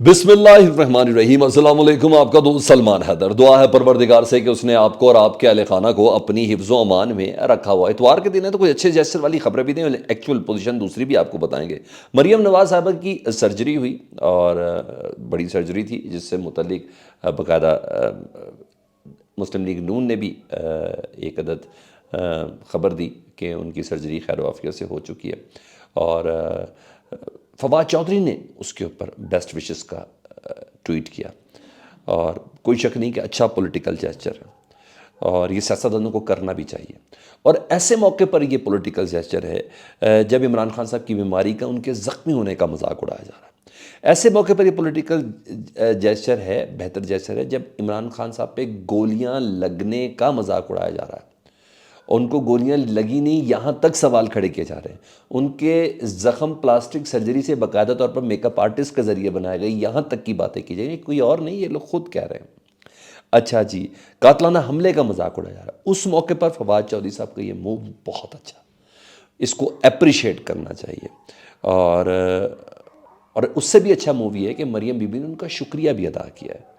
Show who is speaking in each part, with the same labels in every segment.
Speaker 1: بسم اللہ الرحمن الرحیم۔ السلام علیکم، آپ کا دوست سلمان حیدر۔ دعا ہے پروردگار سے کہ اس نے آپ کو اور آپ کے اہل خانہ کو اپنی حفظ و امان میں رکھا ہوا ہے۔ اتوار کے دن ہے تو کوئی اچھے جیسر والی خبریں بھی دیں، ایکچوئل پوزیشن دوسری بھی آپ کو بتائیں گے۔ مریم نواز صاحبہ کی سرجری ہوئی اور بڑی سرجری تھی، جس سے متعلق باقاعدہ مسلم لیگ نون نے بھی ایک عدد خبر دی کہ ان کی سرجری خیر و عافیت سے ہو چکی ہے، اور فواد چودھری نے اس کے اوپر بیسٹ وشز کا ٹویٹ کیا، اور کوئی شک نہیں کہ اچھا پولیٹیکل جیسچر ہے، اور یہ سیاستدانوں کو کرنا بھی چاہیے۔ اور ایسے موقع پر یہ پولیٹیکل جیسچر ہے جب عمران خان صاحب کی بیماری کا، ان کے زخمی ہونے کا مذاق اڑایا جا رہا ہے۔ ایسے موقع پر یہ پولیٹیکل جیسچر ہے، بہتر جیسچر ہے، جب عمران خان صاحب پہ گولیاں لگنے کا مذاق اڑایا جا رہا ہے۔ ان کو گولیاں لگی نہیں، یہاں تک سوال کھڑے کیے جا رہے ہیں۔ ان کے زخم پلاسٹک سرجری سے باقاعدہ طور پر میک اپ آرٹسٹ کے ذریعے بنائے گئے، یہاں تک کی باتیں کی جائیں، کوئی اور نہیں، یہ لوگ خود کہہ رہے ہیں۔ اچھا جی، قاتلانہ حملے کا مذاق اڑایا جا رہا ہے۔ اس موقع پر فواد چودھری صاحب کا یہ موو بہت اچھا، اس کو اپریشیٹ کرنا چاہیے۔ اور اس سے بھی اچھا موو یہ ہے کہ مریم بی بی نے ان کا شکریہ بھی ادا کیا ہے۔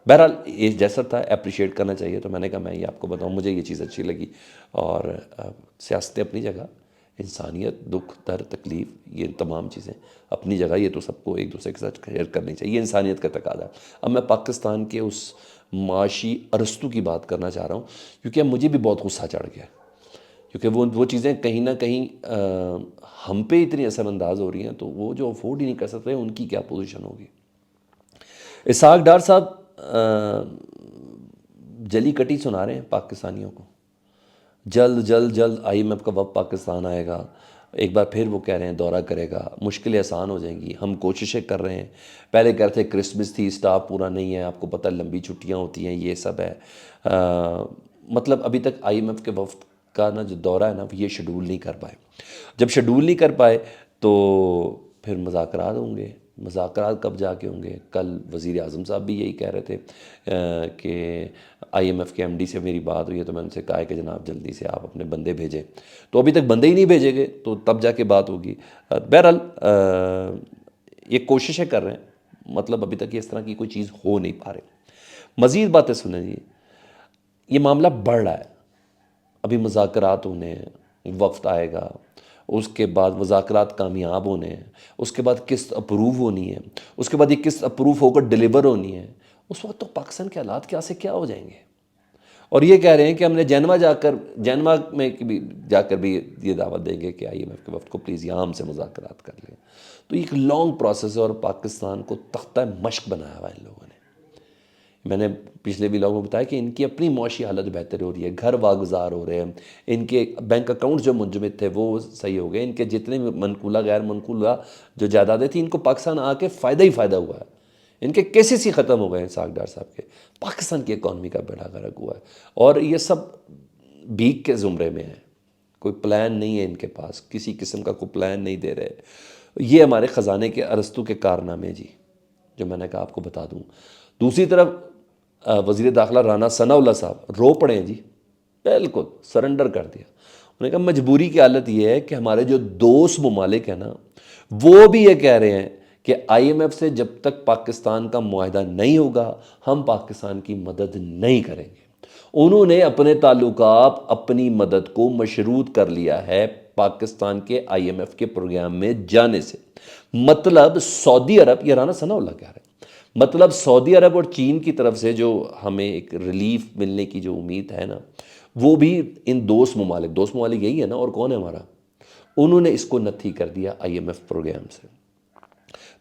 Speaker 1: بہرحال یہ جیسا تھا، اپریشیٹ کرنا چاہیے، تو میں نے کہا میں یہ آپ کو بتاؤں، مجھے یہ چیز اچھی لگی۔ اور سیاست اپنی جگہ، انسانیت، دکھ، درد، تکلیف، یہ تمام چیزیں اپنی جگہ، یہ تو سب کو ایک دوسرے کے ساتھ شیئر کرنی چاہیے، یہ انسانیت کا تقاضا ہے۔ اب میں پاکستان کے اس معاشی ارسطو کی بات کرنا چاہ رہا ہوں، کیونکہ اب مجھے بھی بہت غصہ چڑھ گیا، کیونکہ وہ چیزیں کہیں نہ کہیں ہم پہ اتنی اثر انداز ہو رہی ہیں، تو وہ جو افورڈ ہی نہیں کر سکتے ان کی کیا پوزیشن ہوگی۔ اسحاق ڈار صاحب جلی کٹی سنا رہے ہیں پاکستانیوں کو، جلد جلد جلد آئی ایم ایف کا وقت پاکستان آئے گا، ایک بار پھر وہ کہہ رہے ہیں دورہ کرے گا، مشکلیں آسان ہو جائیں گی، ہم کوششیں کر رہے ہیں۔ پہلے کہہ رہے تھے کرسمس تھی، اسٹاف پورا نہیں ہے، آپ کو پتہ لمبی چھٹیاں ہوتی ہیں، یہ سب ہے۔ مطلب ابھی تک آئی ایم ایف کے وفد کا جو دورہ ہے نا، یہ شیڈول نہیں کر پائے۔ جب شیڈول نہیں کر پائے تو پھر مذاکرات ہوں گے۔ مذاکرات کب جا کے ہوں گے؟ کل وزیر اعظم صاحب بھی یہی کہہ رہے تھے کہ آئی ایم ایف کے ایم ڈی سے میری بات ہوئی ہے، تو میں ان سے کہا ہے کہ جناب جلدی سے آپ اپنے بندے بھیجیں، تو ابھی تک بندے ہی نہیں بھیجے گئے، تو تب جا کے بات ہوگی۔ بہرحال یہ کوششیں کر رہے ہیں، مطلب ابھی تک اس طرح کی کوئی چیز ہو نہیں پا رہی۔ مزید باتیں سنیں جی، یہ معاملہ بڑھ رہا ہے، ابھی مذاکرات ہونے ہیں، وفد آئے گا، اس کے بعد مذاکرات کامیاب ہونے ہیں، اس کے بعد قسط اپروو ہونی ہے، اس کے بعد یہ قسط اپروو ہو کر ڈیلیور ہونی ہے۔ اس وقت تو پاکستان کے حالات کیا سے کیا ہو جائیں گے۔ اور یہ کہہ رہے ہیں کہ ہم نے جینوا میں بھی جا کر بھی یہ دعوت دیں گے کہ آئی ایم ایف کے وفد کو پلیز یہاں ہم سے مذاکرات کر لیں۔ تو یہ ایک لانگ پروسیس ہے، اور پاکستان کو تختہ مشق بنایا ہوا ہے ان لوگوں نے۔ میں نے پچھلے بھی لوگوں کو بتایا کہ ان کی اپنی معاشی حالت بہتر ہو رہی ہے، گھر واگزار ہو رہے ہیں، ان کے بینک اکاؤنٹ جو منجمد تھے وہ صحیح ہو گئے، ان کے جتنے منقولہ غیر منقولہ جو جائیدادیں تھیں، ان کو پاکستان آ کے فائدہ ہی فائدہ ہوا ہے۔ ان کے کیسز ہی ختم ہو گئے ہیں اسحاق ڈار صاحب کے، پاکستان کی اکانومی کا بیڑا غرق ہوا ہے، اور یہ سب بھیک کے زمرے میں ہے، کوئی پلان نہیں ہے ان کے پاس، کسی قسم کا کوئی پلان نہیں دے رہے۔ یہ ہمارے خزانے کے ارسطو کے کارنامے جی، جو میں نے کہا آپ کو بتا دوں۔ دوسری طرف وزیر داخلہ رانا ثناء اللہ صاحب رو پڑے ہیں جی، بالکل سرنڈر کر دیا۔ انہوں نے کہا مجبوری کی حالت یہ ہے کہ ہمارے جو دوست ممالک ہیں نا، وہ بھی یہ کہہ رہے ہیں کہ آئی ایم ایف سے جب تک پاکستان کا معاہدہ نہیں ہوگا، ہم پاکستان کی مدد نہیں کریں گے۔ انہوں نے اپنے تعلقات، اپنی مدد کو مشروط کر لیا ہے پاکستان کے آئی ایم ایف کے پروگرام میں جانے سے۔ مطلب سعودی عرب، یہ رانا ثناء اللہ کہہ رہے ہیں، مطلب سعودی عرب اور چین کی طرف سے جو ہمیں ایک ریلیف ملنے کی جو امید ہے نا، وہ بھی ان دوست ممالک یہی ہے نا، اور کون ہے ہمارا، انہوں نے اس کو نتھی کر دیا آئی ایم ایف پروگرام سے۔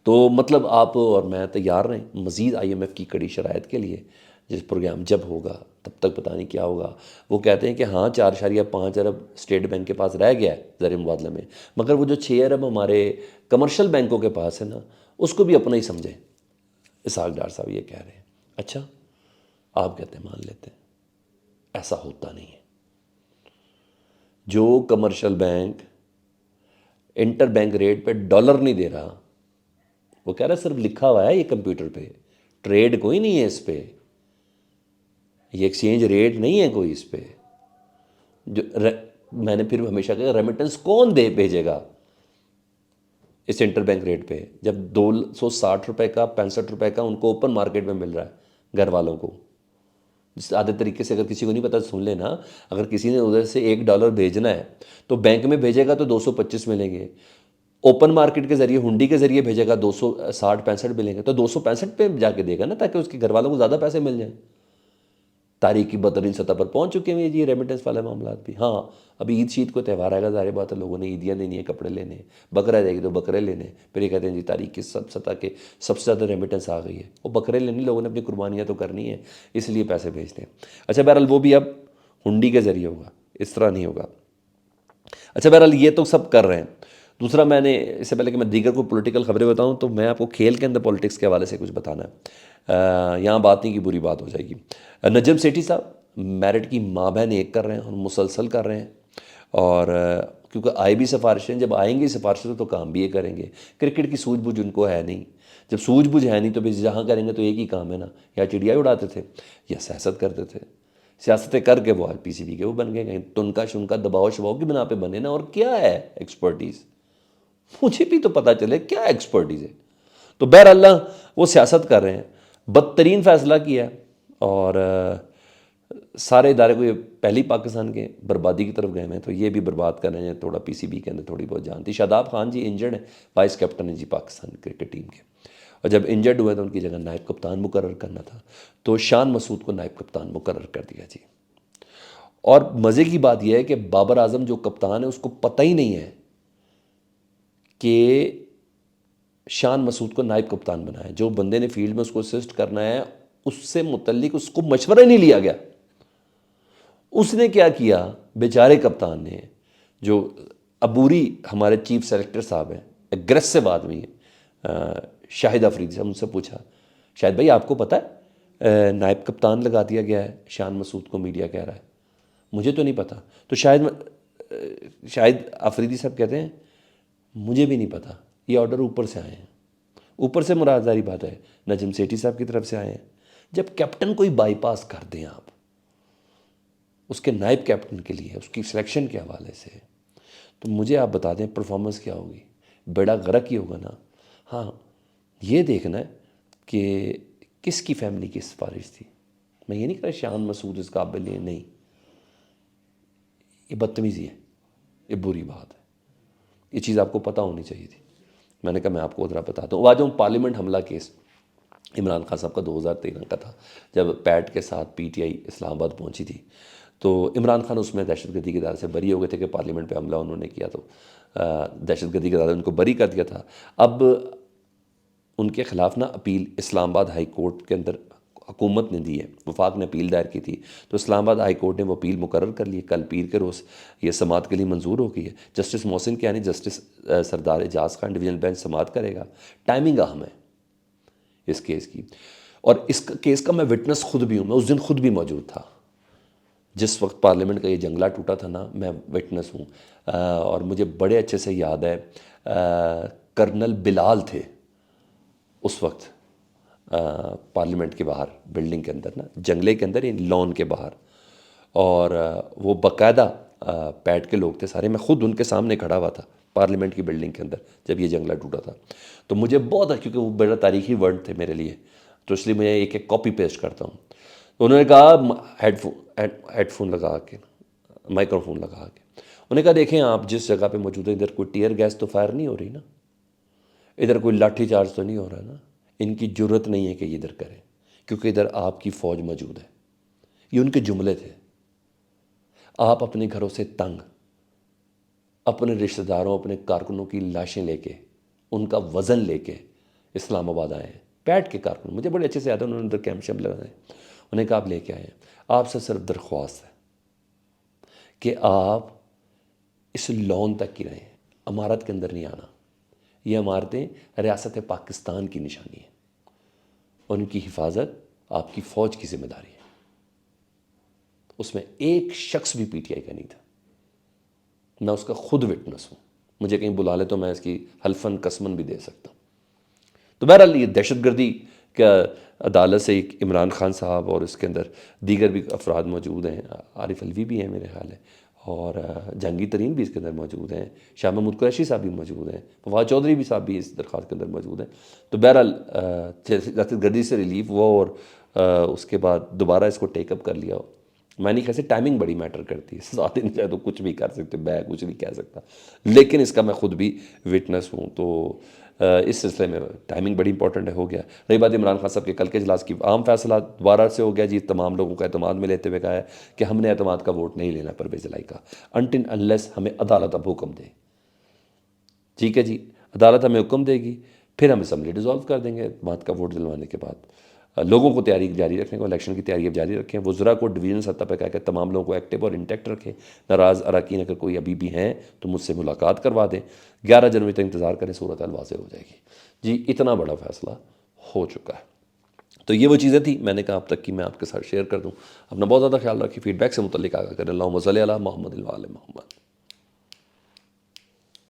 Speaker 1: تو مطلب آپ اور میں تیار رہیں مزید آئی ایم ایف کی کڑی شرائط کے لیے، جس پروگرام جب ہوگا تب تک پتہ نہیں کیا ہوگا۔ وہ کہتے ہیں کہ ہاں 4.5 ارب اسٹیٹ بینک کے پاس رہ گیا ہے زر مبادلہ میں، مگر وہ جو 6 ارب ہمارے کمرشل بینکوں کے پاس ہے نا، اس کو بھی اپنا ہی سمجھیں۔ اسحاق ڈار صاحب یہ کہہ رہے ہیں۔ اچھا، آپ کہتے ہیں مان لیتے ہیں، ایسا ہوتا نہیں ہے۔ جو commercial bank inter bank rate پہ ڈالر نہیں دے رہا، وہ کہہ رہا ہے صرف لکھا ہوا ہے یہ کمپیوٹر پہ، ٹریڈ کوئی نہیں ہے اس پہ، یہ ایکسچینج ریٹ نہیں ہے کوئی اس پہ۔ جو میں نے پھر ہمیشہ کہا ریمیٹنس کون بھیجے گا؟ اس انٹر بینک ریٹ پہ، جب 260 روپے کا 65 روپے کا ان کو اوپن مارکیٹ میں مل رہا ہے گھر والوں کو. جس آدھے طریقے سے اگر کسی کو نہیں پتہ سن لینا، اگر کسی نے ادھر سے $1 بھیجنا ہے تو بینک میں بھیجے گا تو 225 ملیں گے، اوپن مارکیٹ کے ذریعے ہنڈی کے ذریعے بھیجے گا 260-65 ملیں گے، تو 265 پہ جا کے دے گا نا، تاکہ اس کے گھر والوں کو زیادہ پیسے مل جائیں. تاریخ کی بدترین سطح پر پہنچ چکے ہیں یہ ریمیٹنس والے معاملات بھی. ہاں ابھی عید شید کو تہوار آئے گا، ظاہر بات ہے لوگوں نے عیدیاں دینی ہیں، کپڑے لینے ہیں، بکرا جائے گی تو بکرے لینے، پھر یہ کہتے ہیں جی تاریخ کی سطح کے سب سے زیادہ ریمیٹنس آ گئی ہے. وہ بکرے لینے لوگوں نے اپنی قربانیاں تو کرنی ہے، اس لیے پیسے بھیجتے ہیں. اچھا بہرحال وہ بھی اب ہنڈی کے ذریعے ہوگا، اس طرح نہیں ہوگا. اچھا بہرحال یہ تو سب کر رہے ہیں. دوسرا میں نے اس سے پہلے کہ میں دیگر کو پولیٹیکل خبریں بتاؤں تو میں آپ کو کھیل کے اندر پولیٹکس کے حوالے سے کچھ بتانا ہے. یہاں بات نہیں کی بری بات ہو جائے گی. نجم سیٹھی صاحب میرٹ کی ماں بہن ایک کر رہے ہیں اور مسلسل کر رہے ہیں، اور کیونکہ آئے بھی سفارشیں، جب آئیں گی سفارشیں تو کام بھی یہ کریں گے. کرکٹ کی سوجھ بوجھ ان کو ہے نہیں، جب سوجھ بوجھ ہے نہیں تو پھر جہاں کریں گے تو ایک ہی کام ہے نا، یا چڑیا اڑاتے تھے یا سیاست کرتے تھے. سیاستیں کر کے وہ آج پی سی بی کے وہ بن گئے، کہیں تنکا شنکا دباؤ شباؤ کی بنا پہ بنے نا. اور کیا ہے ایکسپرٹیز، مجھے بھی تو پتہ چلے کیا ایکسپرٹیز ہے. تو بہرحال وہ سیاست کر رہے ہیں، بدترین فیصلہ کیا ہے، اور سارے ادارے کو یہ پہلی پاکستان کے بربادی کی طرف گئے ہیں تو یہ بھی برباد کر رہے ہیں. تھوڑا پی سی بی کے اندر تھوڑی بہت جانتی. شاداب خان جی انجرڈ ہیں، وائس کیپٹن ہیں جی پاکستان کرکٹ ٹیم کے، اور جب انجرڈ ہوئے تو ان کی جگہ نائب کپتان مقرر کرنا تھا، تو شان مسعود کو نائب کپتان مقرر کر دیا جی. اور مزے کی بات یہ ہے کہ بابر اعظم جو کپتان ہے اس کو پتہ ہی نہیں ہے کہ شان مسعود کو نائب کپتان بنایا. جو بندے نے فیلڈ میں اس کو اسسٹ کرنا ہے اس سے متعلق اس کو مشورہ نہیں لیا گیا. اس نے کیا کیا بیچارے کپتان نے، جو عبوری ہمارے چیف سلیکٹر صاحب ہیں، اگریسو آدمی ہیں، شاہد افریدی صاحب، ان سے پوچھا شاہد بھائی آپ کو پتہ ہے نائب کپتان لگا دیا گیا ہے شان مسعود کو، میڈیا کہہ رہا ہے. مجھے تو نہیں پتہ. تو شاہد افریدی صاحب کہتے ہیں مجھے بھی نہیں پتہ، یہ آرڈر اوپر سے آئے ہیں. اوپر سے مراد ظاہری بات ہے نجم سیٹھی صاحب کی طرف سے آئے ہیں. جب کیپٹن کوئی بائی پاس کر دیں آپ اس کے نائب کیپٹن کے لیے اس کی سلیکشن کے حوالے سے، تو مجھے آپ بتا دیں پرفارمنس کیا ہوگی. بیڑا غرق ہی ہوگا نا. ہاں یہ دیکھنا ہے کہ کس کی فیملی کی سفارش تھی. میں یہ نہیں کہہ رہا شان مسعود اس قابل ہے، نہیں، یہ بدتمیزی ہے، یہ بری بات ہے. یہ چیز آپ کو پتہ ہونی چاہیے تھی. میں نے کہا میں آپ کو ذرا بتاتا ہوں. آج ہم پارلیمنٹ حملہ کیس عمران خان صاحب کا 2013 کا تھا، جب پیٹ کے ساتھ پی ٹی آئی اسلام آباد پہنچی تھی. تو عمران خان اس میں دہشت گردی کے ادارے سے بری ہو گئے تھے کہ پارلیمنٹ پہ حملہ انہوں نے کیا، تو دہشت گردی کے ادارے ان کو بری کر دیا تھا. اب ان کے خلاف نا اپیل اسلام آباد ہائی کورٹ کے اندر حکومت نے دی ہے، وفاق نے اپیل دائر کی تھی، تو اسلام آباد ہائی کورٹ نے وہ اپیل مقرر کر لی. کل پیر کے روز یہ سماعت کے لیے منظور ہو گئی ہے. جسٹس محسن کیانی، جسٹس سردار اعجاز خان ڈویژن بینچ سماعت کرے گا. ٹائمنگ اہم ہے اس کیس کی، اور اس کیس کا میں وٹنس خود بھی ہوں. میں اس دن خود بھی موجود تھا جس وقت پارلیمنٹ کا یہ جنگلہ ٹوٹا تھا نا، میں وٹنس ہوں. اور مجھے بڑے اچھے سے یاد ہے کرنل بلال تھے اس وقت پارلیمنٹ کے باہر، بلڈنگ کے اندر نا، جنگلے کے اندر، لون کے باہر، اور وہ باقاعدہ پیٹ کے لوگ تھے سارے. میں خود ان کے سامنے کھڑا ہوا تھا پارلیمنٹ کی بلڈنگ کے اندر جب یہ جنگلہ ٹوٹا تھا. تو مجھے بہت، کیونکہ وہ بڑا تاریخی ورڈ تھے میرے لیے، تو اس لیے میں ایک ایک کاپی پیسٹ کرتا ہوں. تو انہوں نے کہا ہیڈ فون لگا کے، مائکرو فون لگا کے، انہوں نے کہا دیکھیں آپ جس جگہ پہ موجود ہیں ادھر کوئی ٹیئر گیس تو فائر نہیں ہو رہی نا، ادھر کوئی لاٹھی چارج تو نہیں ہو رہا نا، ان کی جرت نہیں ہے کہ یہ ادھر کریں کیونکہ ادھر آپ کی فوج موجود ہے. یہ ان کے جملے تھے. آپ اپنے گھروں سے تنگ، اپنے رشتہ داروں، اپنے کارکنوں کی لاشیں لے کے، ان کا وزن لے کے اسلام آباد آئے ہیں. پیٹ کے کارکن مجھے بڑے اچھے سے یاد ہے، انہوں نے ادھر کیمپ شیمپ لگائے. انہوں نے کہا آپ لے کے آئے ہیں، آپ سے صرف درخواست ہے کہ آپ اس لون تک کی رہیں، عمارت کے اندر نہیں آنا. یہ عمارتیں ریاست پاکستان کی نشانی ہیں، ان کی حفاظت آپ کی فوج کی ذمہ داری ہے. اس میں ایک شخص بھی پی ٹی آئی کا نہیں تھا. میں اس کا خود وٹنس ہوں. مجھے کہیں بلا لے تو میں اس کی حلفاً قسماً بھی دے سکتا ہوں. تو بہرحال یہ دہشت گردی کا عدالت سے ایک عمران خان صاحب اور اس کے اندر دیگر بھی افراد موجود ہیں، عارف الوی بھی ہیں میرے خیال ہے، اور جہانگیر ترین بھی اس کے اندر موجود ہیں، شاہ محمود قریشی صاحب بھی موجود ہیں، فواد چودھری بھی صاحب بھی اس درخواست کے اندر موجود ہیں۔ تو بہرحال دہشت گردی سے ریلیف ہوا اور اس کے بعد دوبارہ اس کو ٹیک اپ کر لیا ہو۔ میں نہیں کہہ سکتا، ٹائمنگ بڑی میٹر کرتی ہے، 7 دن چاہے تو کچھ بھی کر سکتے، میں کچھ نہیں کہہ سکتا، لیکن اس کا میں خود بھی وٹنس ہوں۔ تو اس سلسلے میں ٹائمنگ بڑی امپورٹنٹ ہے، ہو گیا۔ رہی بات عمران خان صاحب کے کل کے اجلاس کی، عام فیصلہ دوبارہ سے ہو گیا جی، تمام لوگوں کا اعتماد میں لیتے ہوئے کہا ہے کہ ہم نے اعتماد کا ووٹ نہیں لینا پرویز الہی کا انٹن انلیس ہمیں عدالت اب حکم دے۔ ٹھیک ہے جی، عدالت ہمیں حکم دے گی، پھر ہم اسمبلی ڈیزالو کر دیں گے اعتماد کا ووٹ دلوانے کے بعد۔ لوگوں کو تیاری جاری رکھنے کو، الیکشن کی تیاری اب جاری رکھیں، وزراء کو ڈویژن سطح پہ کہہ کے تمام لوگوں کو ایکٹیو اور انٹیکٹ رکھیں۔ ناراض اراکین اگر کوئی ابھی بھی ہیں تو مجھ سے ملاقات کروا دیں، 11 جنوری تک انتظار کریں، صورتحال واضح ہو جائے گی۔ جی اتنا بڑا فیصلہ ہو چکا ہے۔ تو یہ وہ چیزیں تھیں میں نے کہا اب تک کی میں آپ کے ساتھ شیئر کر دوں۔ اپنا بہت زیادہ خیال رکھیں، فیڈ بیک سے متعلق آگاہ کریں۔ اللہم صلی علی محمد و علی محمد۔